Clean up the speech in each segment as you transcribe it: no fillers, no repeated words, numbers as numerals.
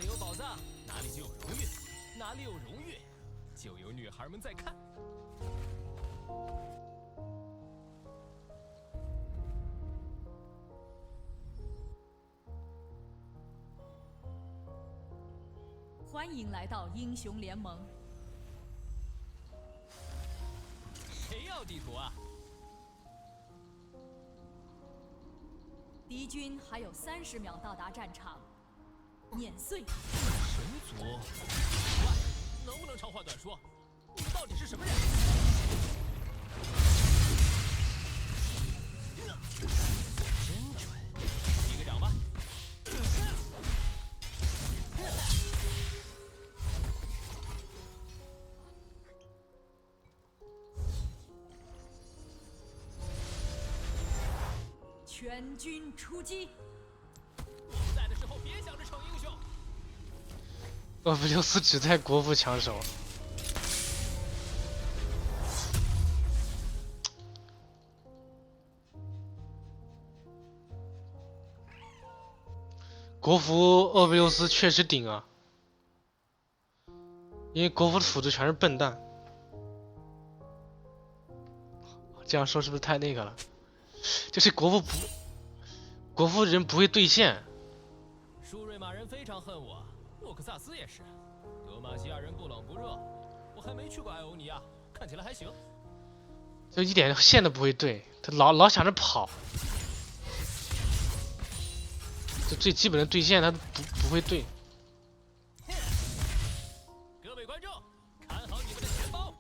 里有宝藏，哪里就有荣誉；哪里有荣誉，就有女孩们在看。欢迎来到英雄联盟。谁要地图啊？敌军还有30秒到达战场，碾碎。神族？喂，能不能长话短说？你们到底是什么人？真准，击个掌吧。全军出击！我不在的时候，别想着逞英雄。厄弗留斯只在国服抢手。国服厄弗留斯确实顶啊，因为国服的辅助全是笨蛋。这样说是不是太那个了？就是国服人不会对线。舒瑞玛人非常恨我，诺克萨斯也是。德玛西亚人不冷不热，我还没去过艾欧尼亚，看起来还行。就一点线都不会对，他老想着跑。就最基本的对线他不会对。各位观众，看好你们的钱包。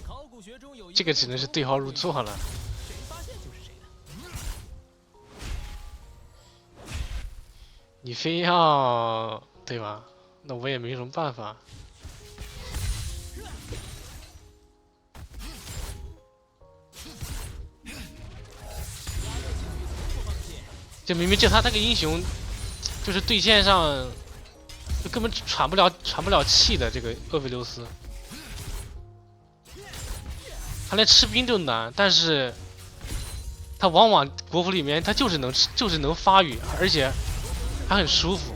考古学中有一这个只能是对号入座了。谁发现就是谁的。你非要对吧？那我也没什么办法。这明明就他那个英雄，就是对线上就根本喘不了气的这个厄维留斯，他连吃兵都难，但是他往往国服里面他就是能发育，而且还很舒服。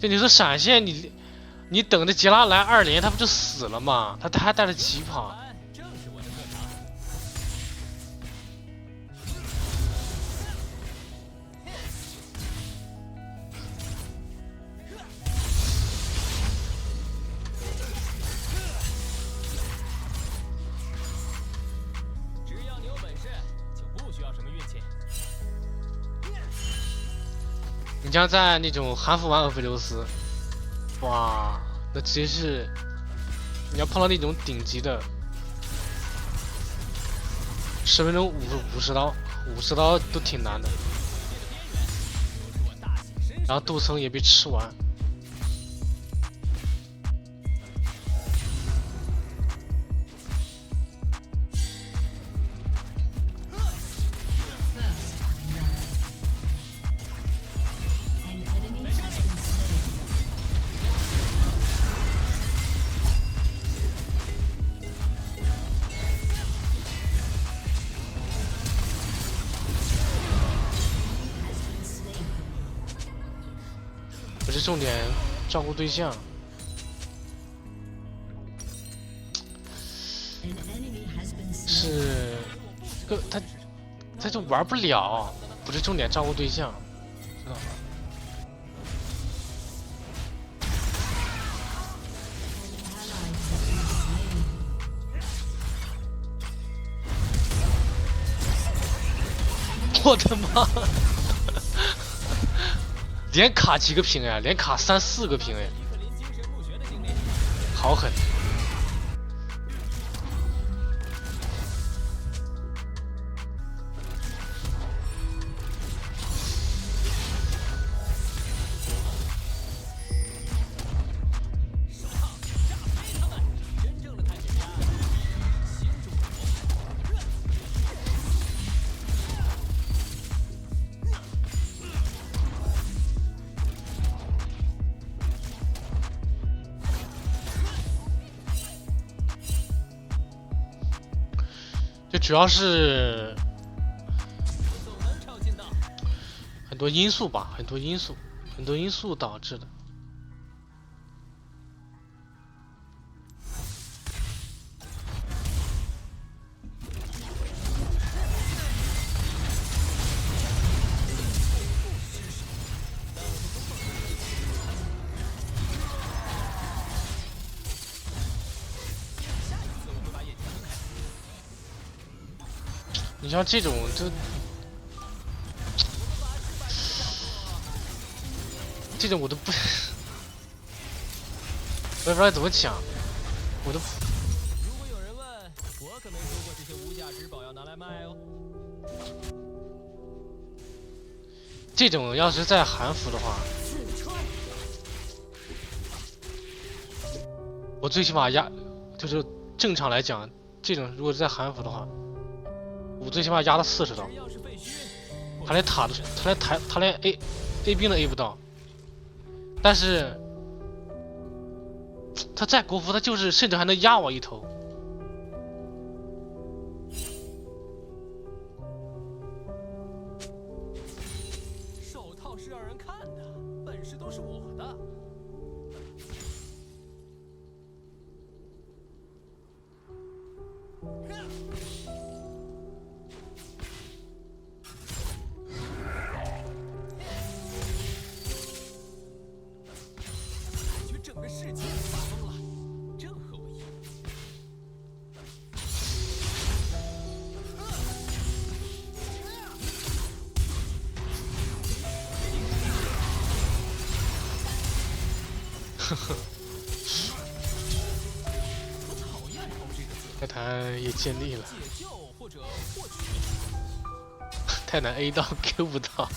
就你说闪现，你等着杰拉来2连，他不就死了吗？他还带着疾跑。正是我的特长。只要你有本事，就不需要什么运气。你将在那种韩服玩厄弗留斯，哇，那直接是你要碰到那种顶级的，10分钟50刀，50刀都挺难的。然后镀层也被吃完。不是重点，照顾对象。是这个他就玩不了，不是重点照顾对象，知道吗？我的妈！连卡几个屏呀？连卡3、4个屏哎，好狠！手套炸飞他们！真正的就主要是总能抄近道。很多因素吧，很多因素导致的。你像这种，这种我都不，我也不知道怎么讲，我都。如果有人问，我可没说过这些无价之宝要拿来卖哦。这种要是在韩服的话，我最起码就是正常来讲，这种如果是在韩服的话，我最起码压了40刀，他连塔都，他连 A 兵都 A 不到，但是他在国服他就是甚至还能压我一头。手套是让人看的，本事都是我的。感觉整个世界都发疯了，正合我意。呵呵。我讨厌“偷”这个字。泰坦也尽力了。解救或者获取。太难 A 到 Q 不到，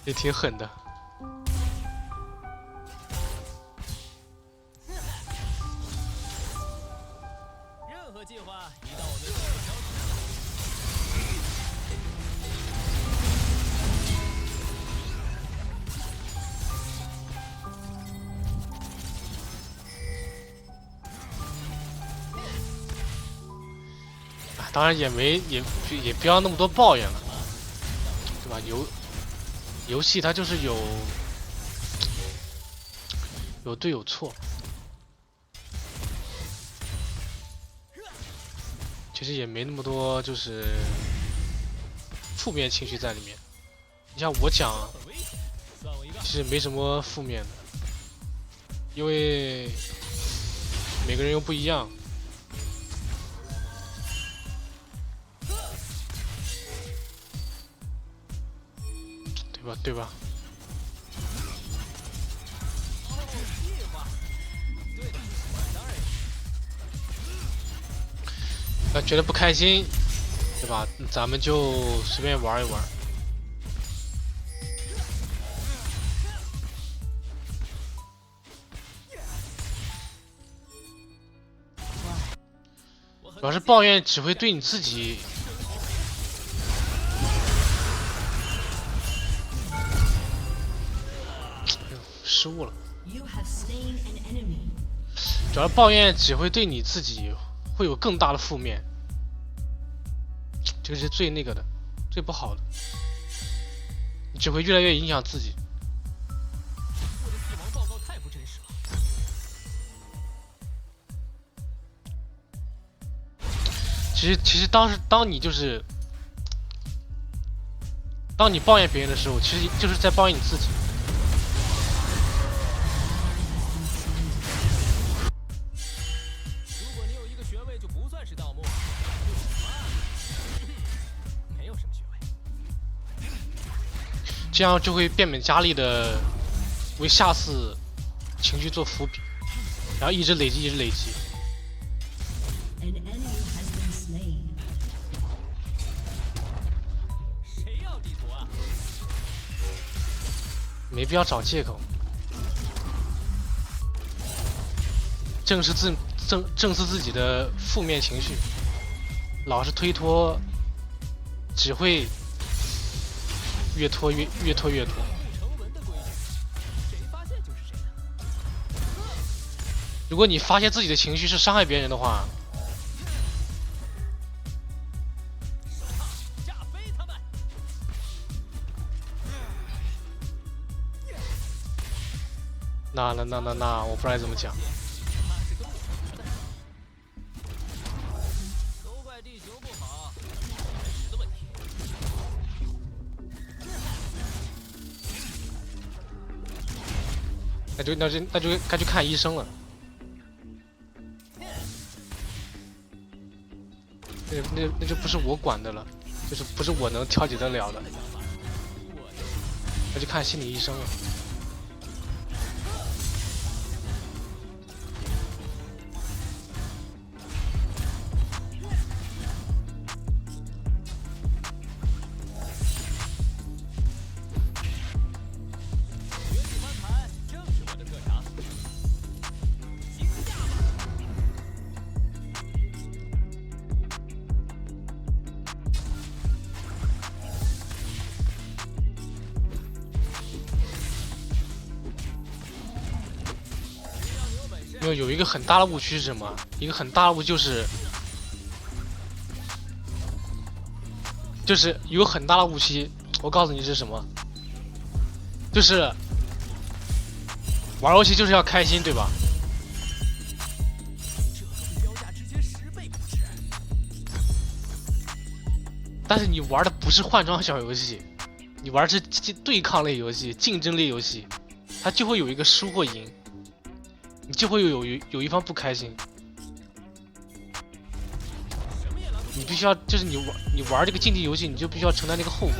也挺狠的。任何计划一到我们手里消失。当然也不要那么多抱怨了，对吧？游戏它就是有对有错，其实也没那么多就是负面情绪在里面。你像我讲，其实没什么负面的，因为每个人又不一样。对吧？那觉得不开心，对吧？咱们就随便玩一玩。主要是抱怨只会对你自己。失误了，主要抱怨只会对你自己会有更大的负面，这个是最那个的，最不好的，你只会越来越影响自己。我的死亡报告太不真实了。其实当你就是当你抱怨别人的时候，其实就是在抱怨你自己。这样就会变本加厉的为下次情绪做伏笔，然后一直累积，一直累积。谁要地图啊？没必要找借口，正视自己的负面情绪，老是推脱，只会越拖越多。如果你发泄自己的情绪是伤害别人的话，炸飞他们！那，我不知道怎么讲。都怪地形不好，的问题。那就该去看医生了。那就不是我管的了，就是不是我能调节得了的，那就看心理医生了。绝地翻盘正是我的特长。惊吓吧！没有一个很大的误区是什么？一个很大的误就是有很大的误区。我告诉你是什么？就是玩游戏就是要开心，对吧？这可比标价直接10倍不止。但是你玩的不是换装小游戏，你玩的是对抗类游戏、竞争类游戏，它就会有一个输或赢。你就会有一方不开心，你必须要就是你玩这个竞技游戏，你就必须要承担这个后果，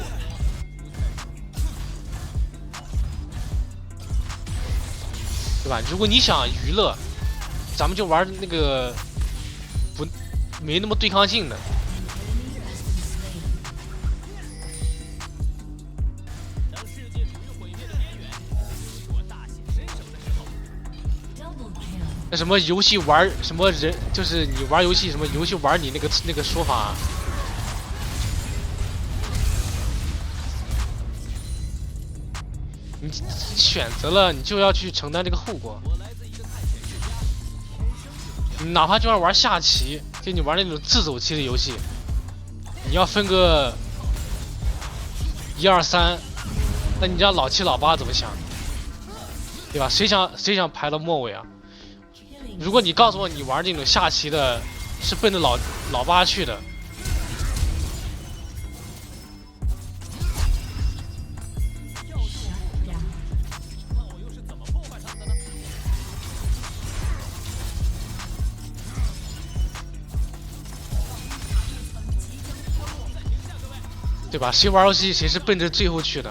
对吧？如果你想娱乐，咱们就玩那个没那么对抗性的。当世界处于毁灭的边缘，就是我大显身手的时候。那什么游戏玩什么人，就是你玩游戏什么游戏玩你那个说法，你选择了，你就要去承担这个后果。我来自一个探险世家，天生就是这样。你哪怕就算玩下棋，就你玩那种自走棋的游戏，你要分个1、2、3，那你让老七老八怎么想？对吧？谁想排到末尾啊？如果你告诉我你玩这种下棋的，是奔着老八去的，看我又是怎么破坏他们的呢？对吧？谁玩游戏谁是奔着最后去的。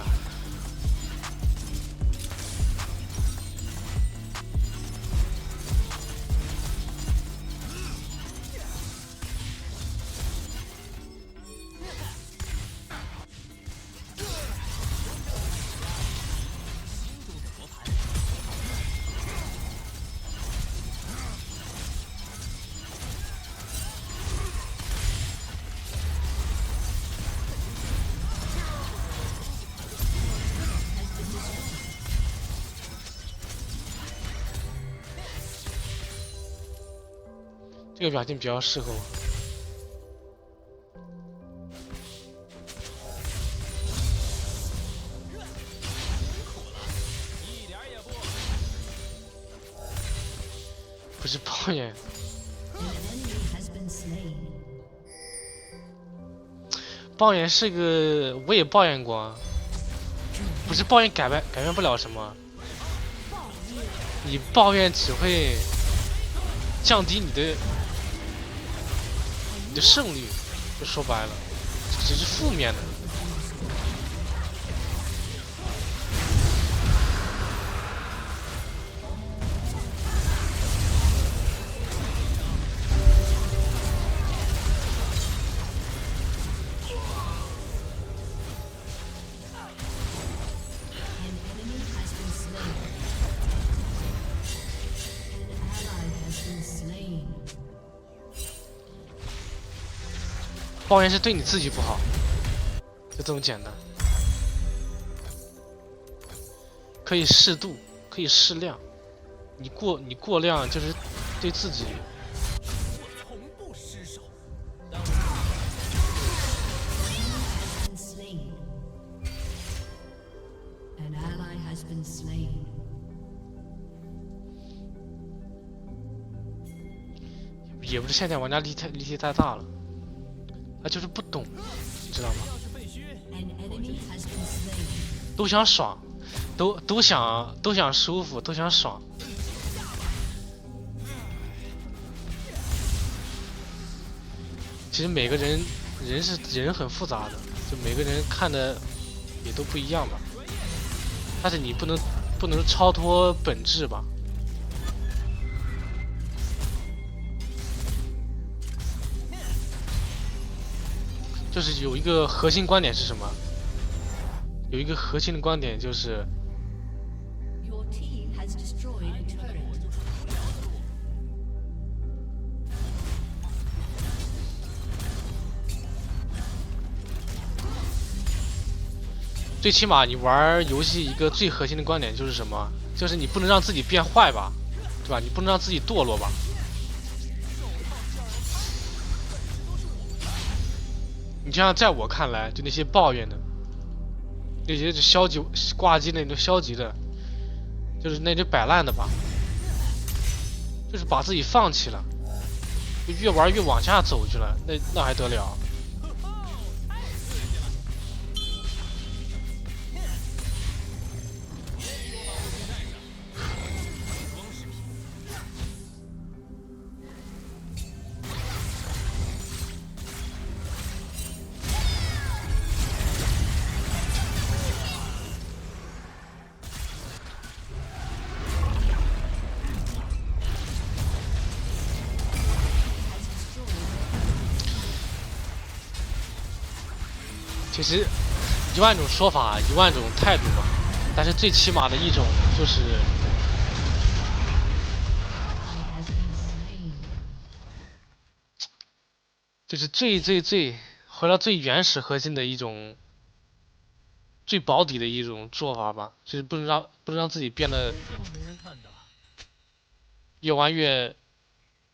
这个表情比较适合我。一点也不。不是抱怨，抱怨是个，我也抱怨过啊，不是抱怨改变不了什么，你抱怨只会降低你的胜率，就说白了，只是负面的。抱怨是对你自己不好，就这么简单。可以适度，可以适量。你过量就是对自己。我从不失手。 An ally has been slain. 也不是现在玩家力气太大了，他就是不懂，你知道吗？ An enemy has been slain. 都想爽，都想舒服，都想爽。其实每个人很复杂的，就每个人看的也都不一样吧。但是你不能超脱本质吧？就是有一个核心观点是什么？有一个核心的观点就是。 Your team has destroyed a turret. 最起码你玩游戏一个最核心的观点就是什么？就是你不能让自己变坏吧，对吧？你不能让自己堕落吧。你就像在我看来，就那些抱怨的，那些消极挂机的、那种消极的，就是那些摆烂的吧，就是把自己放弃了，就越玩越往下走去了，那还得了？ 其实10000种说法，10000种态度吧，但是最起码的一种就是，就是最回到最原始核心的一种，最保底的一种做法吧，就是不能让自己变得越玩越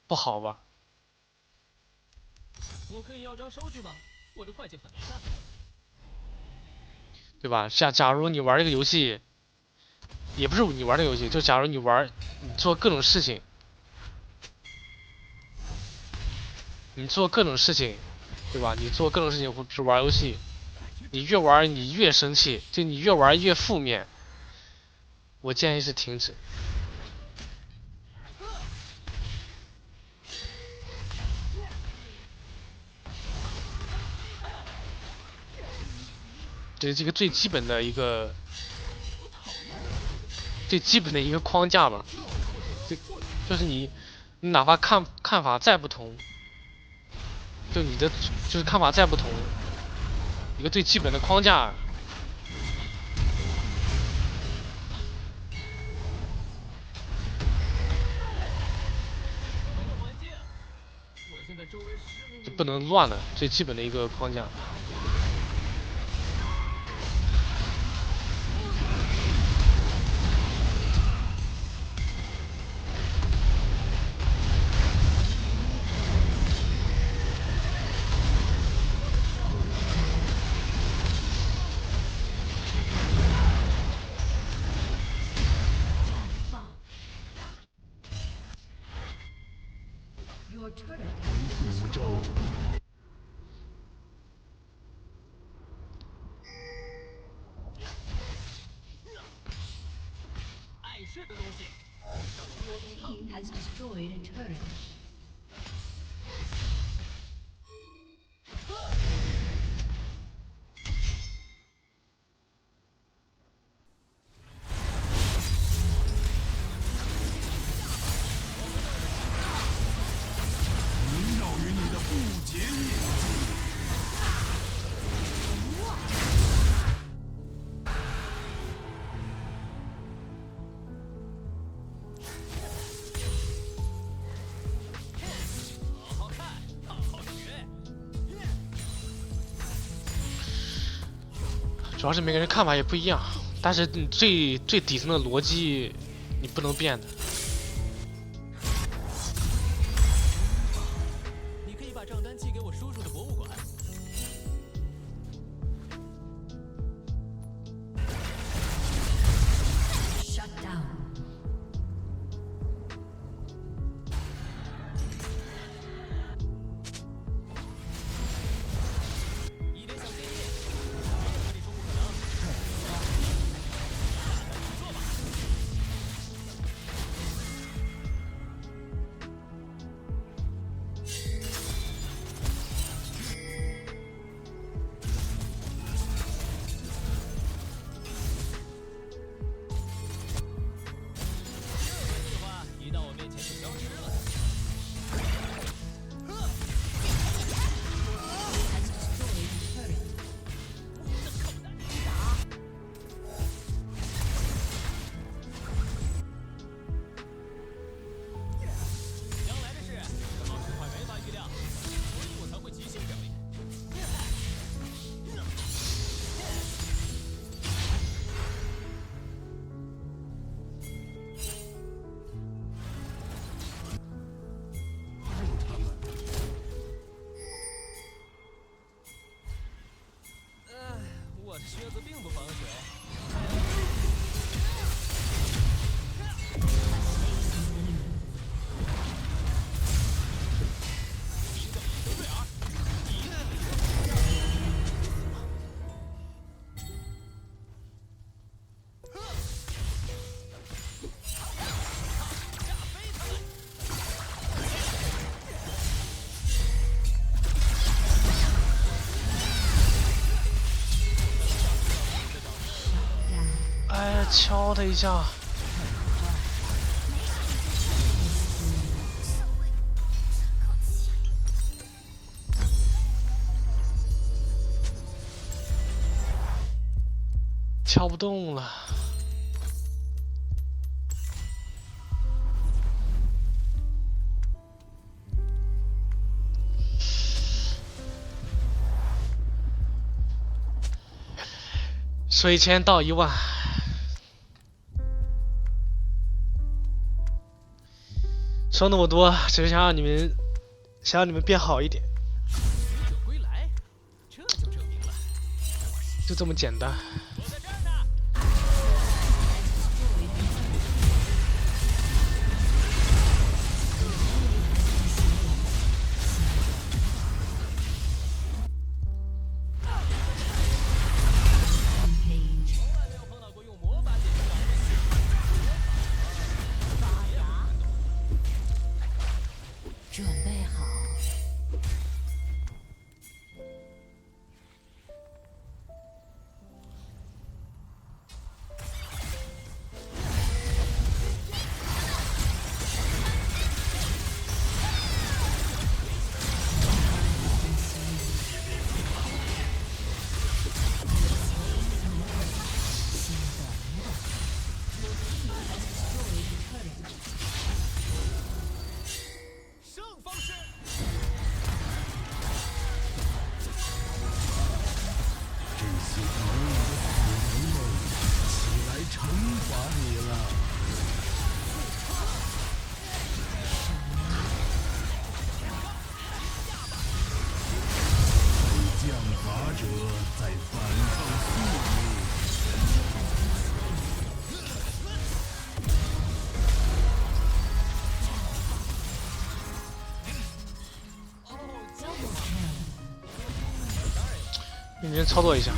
不好吧。我可以要张收据吗？我的会计很难的。 对吧？假如你玩这个游戏，也不是你玩这个游戏，就假如你做各种事情，你做各种事情，对吧？你做各种事情，比如玩游戏，你越玩你越生气，就你越玩越负面，我建议是停止。这是这个最基本的一个框架吧。就是你哪怕看法再不同，就你的就是看法再不同，一个最基本的框架。就不能乱了，最基本的一个框架。Your turret has been destroyed. 碍事的东西。 Your team has destroyed a turret. 主要是每个人看法也不一样，但是你最底层的逻辑你不能变的。哎，敲他一下。敲不动了。水钱到1万。说那么多，只是想让你们变好一点，死者归来，这就证明了，就这么简单。我在这儿呢。从来没有碰到过用魔法解决狼人。准备好。胜方是。这些可恶的死人们，起来惩罚你了！被降罚者在反抗宿命。认真操作一下。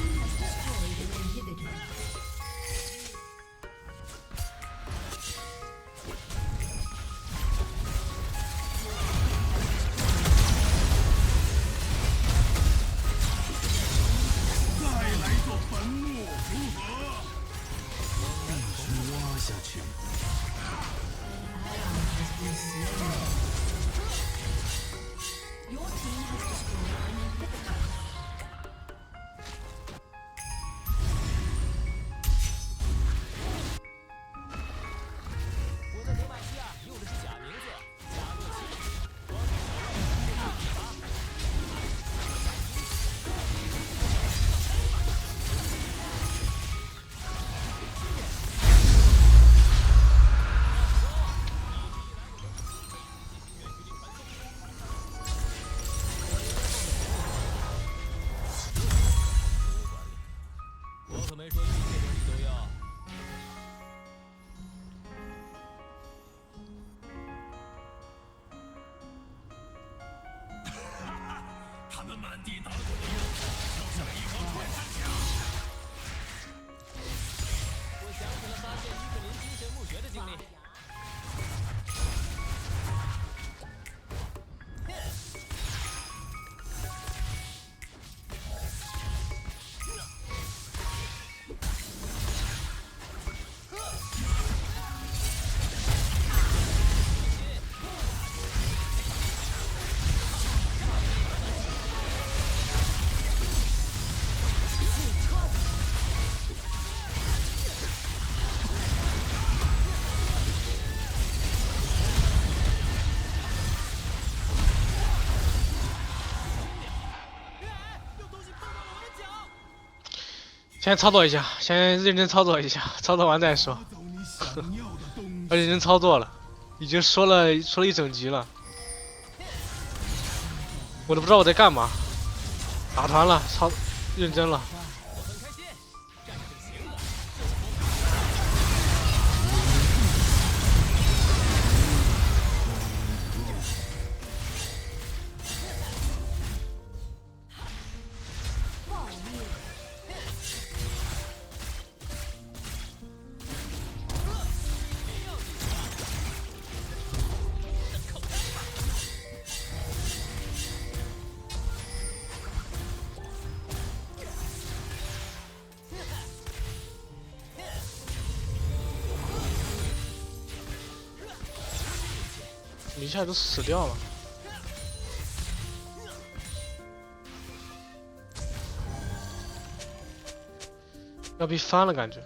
再来座坟墓如何？继续挖下去。我在德玛西亚用的是假名字，加洛奇。我可没说一切东西都要。他们满地打滚，就是没一个快闪枪。我想起了发现伊克林精神墓穴的经历。有东西碰到了我的脚。先操作一下，先认真操作一下，操作完再说。拿走你想要的东西。认真操作了，已经说了一整集了，我都不知道我在干嘛。打团了，认真了。我很开心，战士行了。一下都死掉了。要被翻了感觉。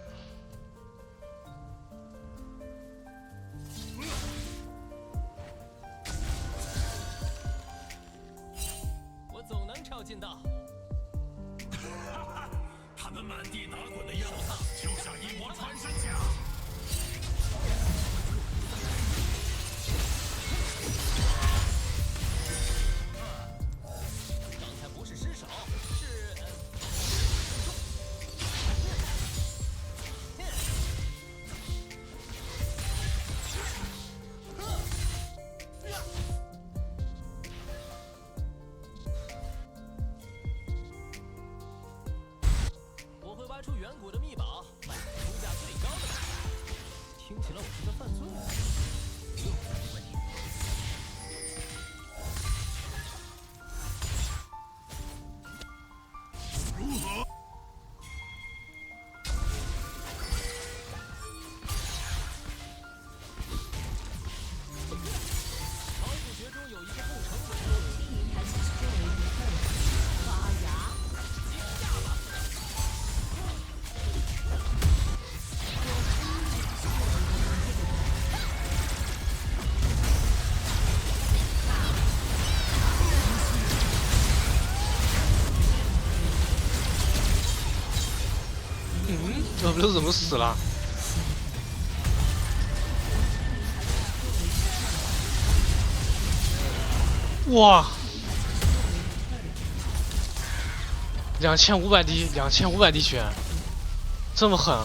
我总能抄近道。他们满地打滚的样子，就像一抹穿山甲。刚才不是失手，是我会挖出远古的秘宝，卖给出价最高的。听起来我是在犯罪。这没问题。如何？考古学中有一个不成文的 Team has destroyed a turret. 发芽。这不是怎么死了？哇！2500滴，2500滴血，这么狠！